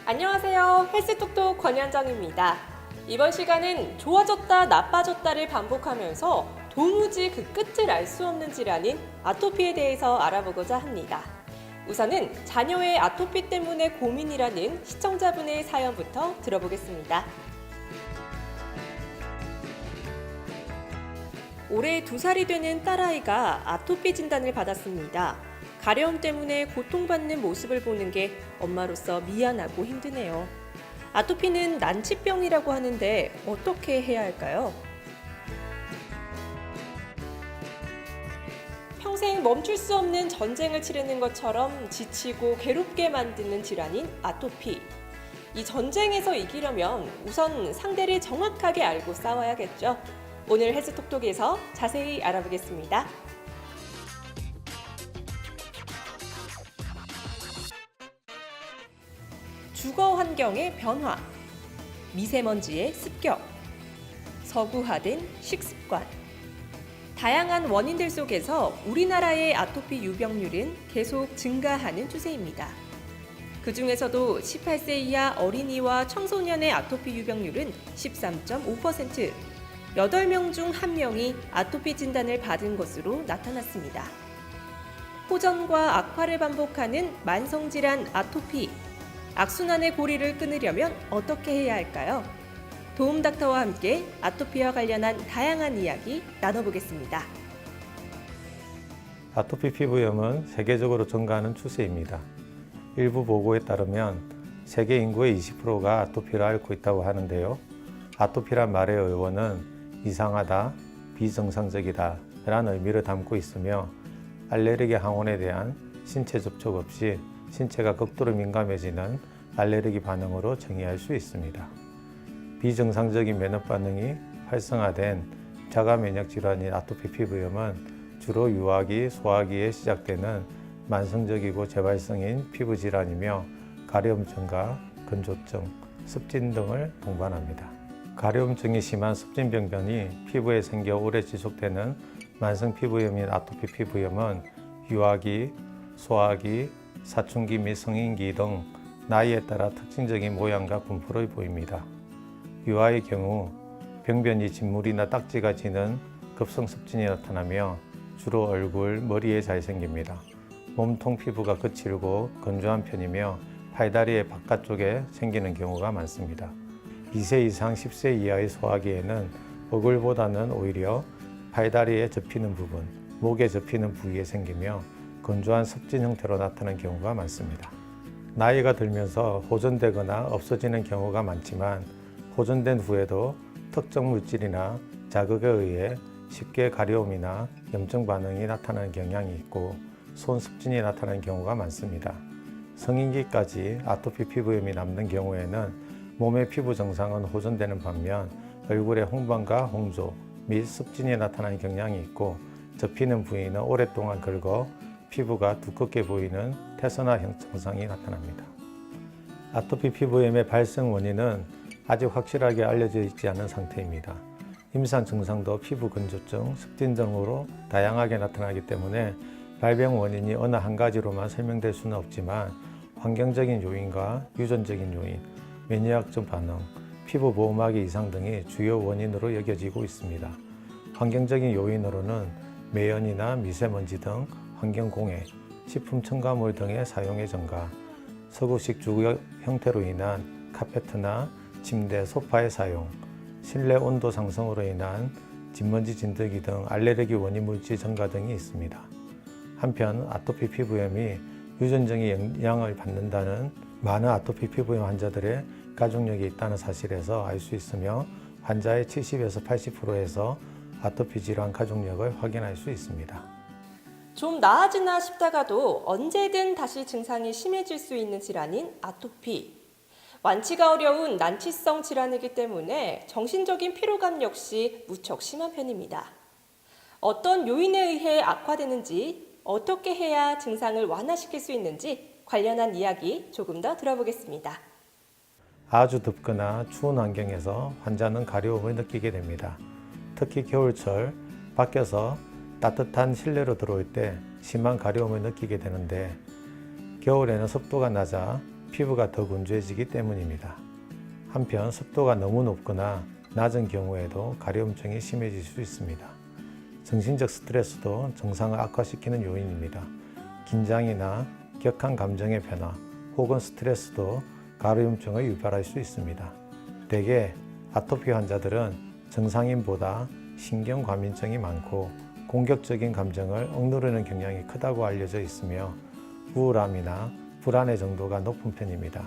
안녕하세요. 헬스톡톡 권현정입니다. 이번 시간은 좋아졌다 나빠졌다를 반복하면서 도무지 그 끝을 알 수 없는 질환인 아토피에 대해서 알아보고자 합니다. 우선은 자녀의 아토피 때문에 고민이라는 시청자분의 사연부터 들어보겠습니다. 올해 2살이 되는 딸아이가 아토피 진단을 받았습니다. 가려움 때문에 고통받는 모습을 보는 게 엄마로서 미안하고 힘드네요. 아토피는 난치병이라고 하는데 어떻게 해야 할까요? 평생 멈출 수 없는 전쟁을 치르는 것처럼 지치고 괴롭게 만드는 질환인 아토피. 이 전쟁에서 이기려면 우선 상대를 정확하게 알고 싸워야겠죠. 오늘 헬스톡톡에서 자세히 알아보겠습니다. 주거 환경의 변화, 미세먼지의 습격, 서구화된 식습관. 다양한 원인들 속에서 우리나라의 아토피 유병률은 계속 증가하는 추세입니다. 그 중에서도 18세 이하 어린이와 청소년의 아토피 유병률은 13.5%, 8명 중 1명이 아토피 진단을 받은 것으로 나타났습니다. 호전과 악화를 반복하는 만성질환 아토피, 악순환의 고리를 끊으려면 어떻게 해야 할까요? 도움닥터와 함께 아토피와 관련한 다양한 이야기 나눠보겠습니다. 아토피 피부염은 세계적으로 증가하는 추세입니다. 일부 보고에 따르면 세계 인구의 20%가 아토피를 앓고 있다고 하는데요. 아토피란 말의 어원은 이상하다, 비정상적이다 라는 의미를 담고 있으며 알레르기 항원에 대한 신체 접촉 없이 신체가 극도로 민감해지는 알레르기 반응으로 정의할 수 있습니다. 비정상적인 면역 반응이 활성화된 자가 면역 질환인 아토피 피부염은 주로 유아기, 소아기에 시작되는 만성적이고 재발성인 피부 질환이며 가려움증과 건조증, 습진 등을 동반합니다. 가려움증이 심한 습진병변이 피부에 생겨 오래 지속되는 만성 피부염인 아토피 피부염은 유아기, 소아기, 사춘기 및 성인기 등 나이에 따라 특징적인 모양과 분포를 보입니다. 유아의 경우 병변이 진물이나 딱지가 지는 급성습진이 나타나며 주로 얼굴, 머리에 잘 생깁니다. 몸통 피부가 거칠고 건조한 편이며 팔다리의 바깥쪽에 생기는 경우가 많습니다. 2세 이상 10세 이하의 소아기에는 얼굴보다는 오히려 팔다리에 접히는 부분, 목에 접히는 부위에 생기며 건조한 습진 형태로 나타나는 경우가 많습니다. 나이가 들면서 호전되거나 없어지는 경우가 많지만 호전된 후에도 특정 물질이나 자극에 의해 쉽게 가려움이나 염증 반응이 나타나는 경향이 있고 손 습진이 나타나는 경우가 많습니다. 성인기까지 아토피 피부염이 남는 경우에는 몸의 피부 정상은 호전되는 반면 얼굴에 홍반과 홍조 및 습진이 나타나는 경향이 있고 접히는 부위는 오랫동안 긁어 피부가 두껍게 보이는 태선화형 증상이 나타납니다. 아토피 피부염의 발생 원인은 아직 확실하게 알려져 있지 않은 상태입니다. 임상 증상도 피부 건조증, 습진 등으로 다양하게 나타나기 때문에 발병 원인이 어느 한 가지로만 설명될 수는 없지만 환경적인 요인과 유전적인 요인,免疫적 반응, 피부 보호막의 이상 등이 주요 원인으로 여겨지고 있습니다. 환경적인 요인으로는 매연이나 미세먼지 등 환경공해, 식품 첨가물 등의 사용의 증가, 서구식 주거 형태로 인한 카페트나 침대, 소파의 사용, 실내 온도 상승으로 인한 진먼지 진드기 등 알레르기 원인 물질 증가 등이 있습니다. 한편 아토피 피부염이 유전적인 영향을 받는다는 많은 아토피 피부염 환자들의 가족력이 있다는 사실에서 알 수 있으며 환자의 70에서 80%에서 아토피 질환 가족력을 확인할 수 있습니다. 좀 나아지나 싶다가도 언제든 다시 증상이 심해질 수 있는 질환인 아토피. 완치가 어려운 난치성 질환이기 때문에 정신적인 피로감 역시 무척 심한 편입니다. 어떤 요인에 의해 악화되는지, 어떻게 해야 증상을 완화시킬 수 있는지 관련한 이야기 조금 더 들어보겠습니다. 아주 덥거나 추운 환경에서 환자는 가려움을 느끼게 됩니다. 특히 겨울철 밖에서 따뜻한 실내로 들어올 때 심한 가려움을 느끼게 되는데 겨울에는 습도가 낮아 피부가 더 건조해지기 때문입니다. 한편 습도가 너무 높거나 낮은 경우에도 가려움증이 심해질 수 있습니다. 정신적 스트레스도 증상을 악화시키는 요인입니다. 긴장이나 격한 감정의 변화 혹은 스트레스도 가려움증을 유발할 수 있습니다. 대개 아토피 환자들은 정상인보다 신경과민증이 많고 공격적인 감정을 억누르는 경향이 크다고 알려져 있으며 우울함이나 불안의 정도가 높은 편입니다.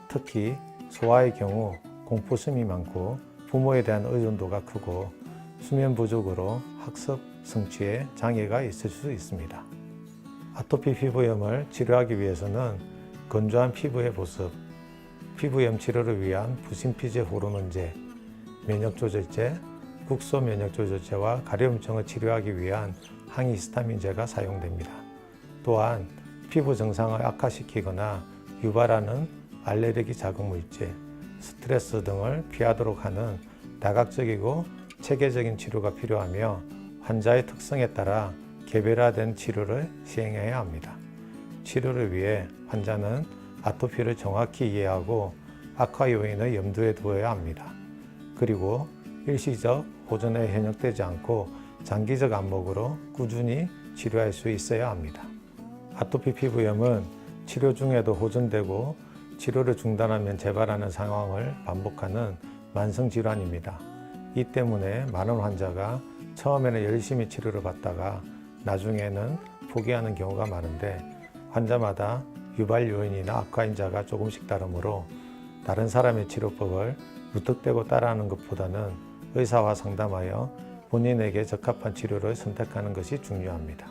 특히 소아의 경우 공포심이 많고 부모에 대한 의존도가 크고 수면 부족으로 학습, 성취에 장애가 있을 수 있습니다. 아토피 피부염을 치료하기 위해서는 건조한 피부의 보습, 피부염 치료를 위한 부신피제 호르몬제, 면역조절제, 국소 면역조절제와 가려움증을 치료하기 위한 항히스타민제가 사용됩니다. 또한 피부 증상을 악화시키거나 유발하는 알레르기 자극물질, 스트레스 등을 피하도록 하는 다각적이고 체계적인 치료가 필요하며 환자의 특성에 따라 개별화된 치료를 시행해야 합니다. 치료를 위해 환자는 아토피를 정확히 이해하고 악화 요인을 염두에 두어야 합니다. 그리고 일시적 호전에 현역되지 않고 장기적 안목으로 꾸준히 치료할 수 있어야 합니다. 아토피 피부염은 치료 중에도 호전되고 치료를 중단하면 재발하는 상황을 반복하는 만성 질환입니다. 이 때문에 많은 환자가 처음에는 열심히 치료를 받다가 나중에는 포기하는 경우가 많은데 환자마다 유발 요인이나 악화인자가 조금씩 다르므로 다른 사람의 치료법을 무턱대고 따라하는 것보다는 의사와 상담하여 본인에게 적합한 치료를 선택하는 것이 중요합니다.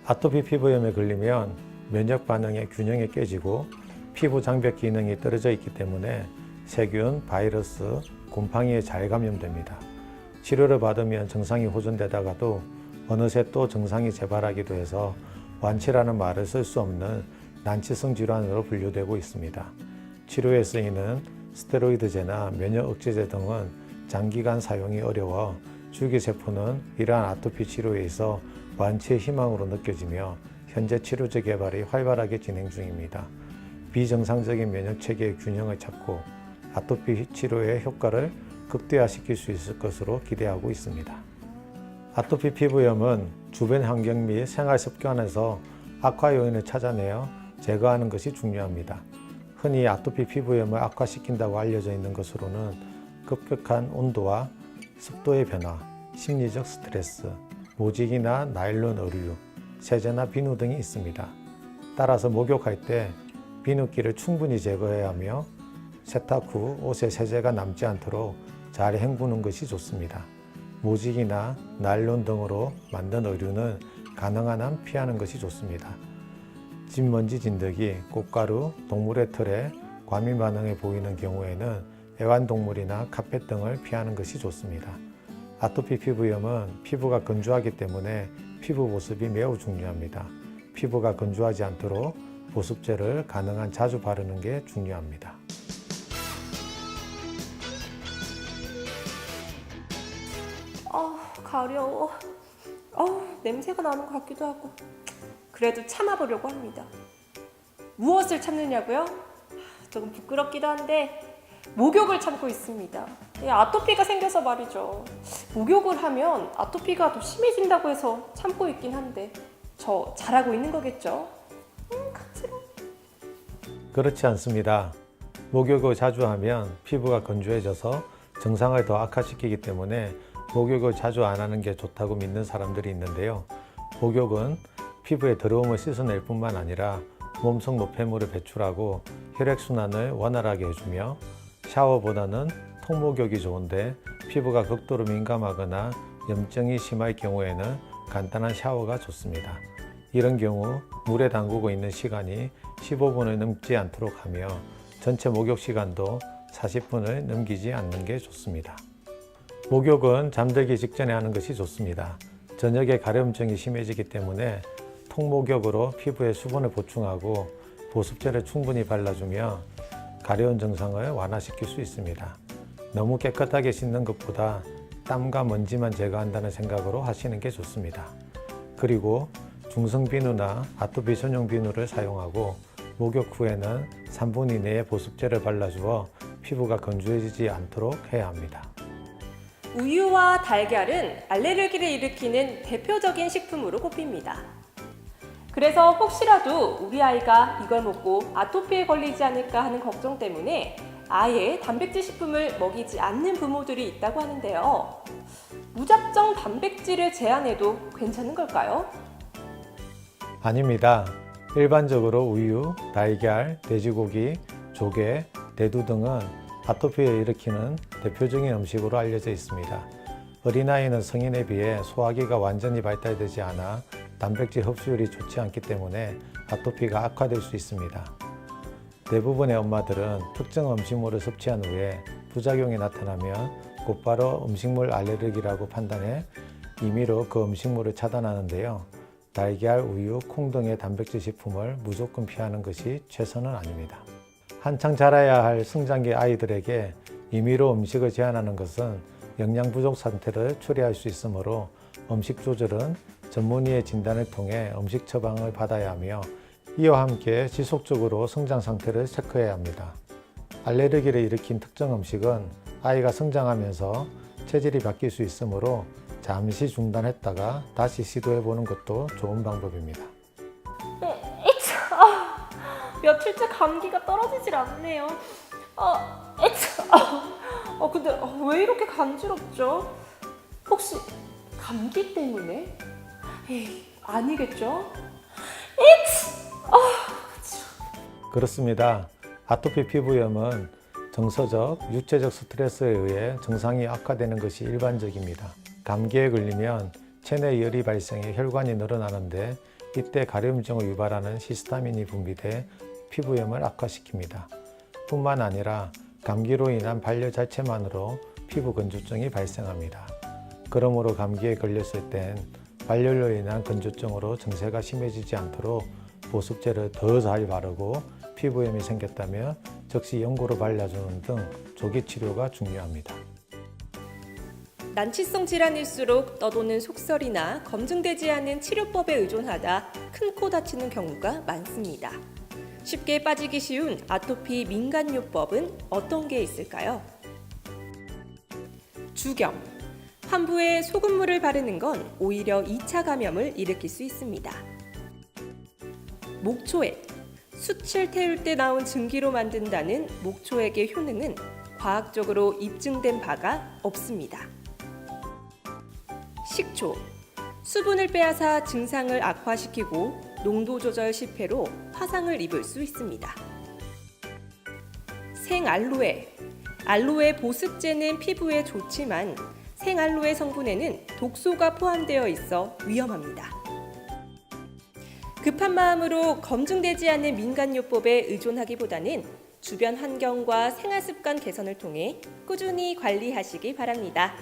아토피 피부염에 걸리면 면역 반응의 균형이 깨지고 피부 장벽 기능이 떨어져 있기 때문에 세균, 바이러스, 곰팡이에 잘 감염됩니다. 치료를 받으면 증상이 호전되다가도 어느새 또 증상이 재발하기도 해서 완치라는 말을 쓸 수 없는 난치성 질환으로 분류되고 있습니다. 치료에 쓰이는 스테로이드제나 면역 억제제 등은 장기간 사용이 어려워 줄기세포는 이러한 아토피 치료에 있어 완치의 희망으로 느껴지며 현재 치료제 개발이 활발하게 진행 중입니다. 비정상적인 면역체계의 균형을 찾고 아토피 치료의 효과를 극대화시킬 수 있을 것으로 기대하고 있습니다. 아토피 피부염은 주변 환경 및 생활 습관에서 악화 요인을 찾아내어 제거하는 것이 중요합니다. 흔히 아토피 피부염을 악화시킨다고 알려져 있는 것으로는 급격한 온도와 습도의 변화, 심리적 스트레스, 모직이나 나일론 의류, 세제나 비누 등이 있습니다. 따라서 목욕할 때 비누기를 충분히 제거해야 하며 세탁 후 옷에 세제가 남지 않도록 잘 헹구는 것이 좋습니다. 모직이나 나일론 등으로 만든 의류는 가능한 한 피하는 것이 좋습니다. 진먼지 진드기, 꽃가루, 동물의 털에 과민 반응이 보이는 경우에는 애완동물이나 카펫 등을 피하는 것이 좋습니다. 아토피 피부염은 피부가 건조하기 때문에 피부 보습이 매우 중요합니다. 피부가 건조하지 않도록 보습제를 가능한 자주 바르는 게 중요합니다. 가려워. 냄새가 나는 것 같기도 하고. 그래도 참아보려고 합니다. 무엇을 참느냐고요? 조금 부끄럽기도 한데 목욕을 참고 있습니다. 아토피가 생겨서 말이죠. 목욕을 하면 아토피가 더 심해진다고 해서 참고 있긴 한데 저 잘하고 있는 거겠죠? 간지러워. 그렇지 않습니다. 목욕을 자주 하면 피부가 건조해져서 증상을 더 악화시키기 때문에 목욕을 자주 안 하는 게 좋다고 믿는 사람들이 있는데요. 목욕은 피부의 더러움을 씻어낼 뿐만 아니라 몸속 노폐물을 배출하고 혈액순환을 원활하게 해주며 샤워보다는 통목욕이 좋은데 피부가 극도로 민감하거나 염증이 심할 경우에는 간단한 샤워가 좋습니다. 이런 경우 물에 담그고 있는 시간이 15분을 넘지 않도록 하며 전체 목욕 시간도 40분을 넘기지 않는 게 좋습니다. 목욕은 잠들기 직전에 하는 것이 좋습니다. 저녁에 가려움증이 심해지기 때문에 통목욕으로 피부에 수분을 보충하고 보습제를 충분히 발라주며 가려운 증상을 완화시킬 수 있습니다. 너무 깨끗하게 씻는 것보다 땀과 먼지만 제거한다는 생각으로 하시는 게 좋습니다. 그리고 중성 비누나 아토피 전용 비누를 사용하고 목욕 후에는 3분 이내에 보습제를 발라주어 피부가 건조해지지 않도록 해야 합니다. 우유와 달걀은 알레르기를 일으키는 대표적인 식품으로 꼽힙니다. 그래서 혹시라도 우리 아이가 이걸 먹고 아토피에 걸리지 않을까 하는 걱정 때문에 아예 단백질 식품을 먹이지 않는 부모들이 있다고 하는데요. 무작정 단백질을 제한해도 괜찮은 걸까요? 아닙니다. 일반적으로 우유, 달걀, 돼지고기, 조개, 대두 등은 아토피를 일으키는 대표적인 음식으로 알려져 있습니다. 어린아이는 성인에 비해 소화기가 완전히 발달되지 않아 단백질 흡수율이 좋지 않기 때문에 아토피가 악화될 수 있습니다. 대부분의 엄마들은 특정 음식물을 섭취한 후에 부작용이 나타나면 곧바로 음식물 알레르기라고 판단해 임의로 그 음식물을 차단하는데요. 달걀, 우유, 콩 등의 단백질 식품을 무조건 피하는 것이 최선은 아닙니다. 한창 자라야 할 성장기 아이들에게 임의로 음식을 제한하는 것은 영양 부족 상태를 초래할 수 있으므로 음식 조절은 전문의의 진단을 통해 음식 처방을 받아야 하며 이와 함께 지속적으로 성장 상태를 체크해야 합니다. 알레르기를 일으킨 특정 음식은 아이가 성장하면서 체질이 바뀔 수 있으므로 잠시 중단했다가 다시 시도해보는 것도 좋은 방법입니다. 며칠째 감기가 떨어지질 않네요. 근데 왜 이렇게 간지럽죠? 혹시 감기 때문에? 에이, 아니겠죠? 그렇습니다. 아토피 피부염은 정서적, 육체적 스트레스에 의해 증상이 악화되는 것이 일반적입니다. 감기에 걸리면 체내 열이 발생해 혈관이 늘어나는데 이때 가려움증을 유발하는 히스타민이 분비돼 피부염을 악화시킵니다. 뿐만 아니라 감기로 인한 발열 자체만으로 피부 건조증이 발생합니다. 그러므로 감기에 걸렸을 땐 발열로 인한 건조증으로 증세가 심해지지 않도록 보습제를 더 잘 바르고 피부염이 생겼다면 즉시 연고를 발라주는 등 조기 치료가 중요합니다. 난치성 질환일수록 떠도는 속설이나 검증되지 않은 치료법에 의존하다 큰 코 다치는 경우가 많습니다. 쉽게 빠지기 쉬운 아토피 민간요법은 어떤 게 있을까요? 주겸. 환부에 소금물을 바르는 건 오히려 2차 감염을 일으킬 수 있습니다. 목초액. 숯을 태울 때 나온 증기로 만든다는 목초액의 효능은 과학적으로 입증된 바가 없습니다. 식초. 수분을 빼앗아 증상을 악화시키고 농도 조절 실패로 화상을 입을 수 있습니다. 생알로에. 알로에 보습제는 피부에 좋지만 생알로에 성분에는 독소가 포함되어 있어 위험합니다. 급한 마음으로 검증되지 않은 민간요법에 의존하기보다는 주변 환경과 생활습관 개선을 통해 꾸준히 관리하시기 바랍니다.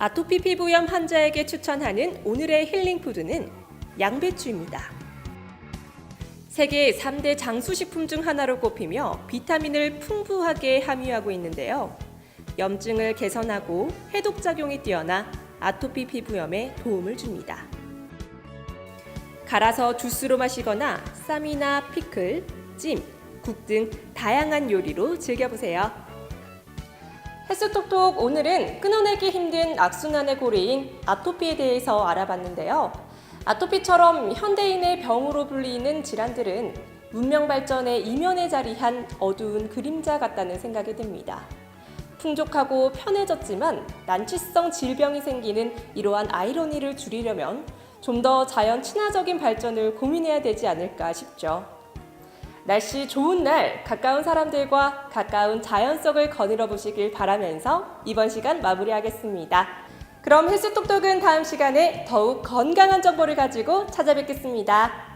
아토피 피부염 환자에게 추천하는 오늘의 힐링푸드는 양배추입니다. 세계 3대 장수식품 중 하나로 꼽히며 비타민을 풍부하게 함유하고 있는데요. 염증을 개선하고 해독작용이 뛰어나 아토피 피부염에 도움을 줍니다. 갈아서 주스로 마시거나 쌈이나 피클, 찜, 국 등 다양한 요리로 즐겨보세요. 헬스톡톡 오늘은 끊어내기 힘든 악순환의 고리인 아토피에 대해서 알아봤는데요. 아토피처럼 현대인의 병으로 불리는 질환들은 문명 발전의 이면에 자리한 어두운 그림자 같다는 생각이 듭니다. 풍족하고 편해졌지만 난치성 질병이 생기는 이러한 아이러니를 줄이려면 좀 더 자연 친화적인 발전을 고민해야 되지 않을까 싶죠. 날씨 좋은 날 가까운 사람들과 가까운 자연 속을 거닐어 보시길 바라면서 이번 시간 마무리하겠습니다. 그럼 헬스톡톡은 다음 시간에 더욱 건강한 정보를 가지고 찾아뵙겠습니다.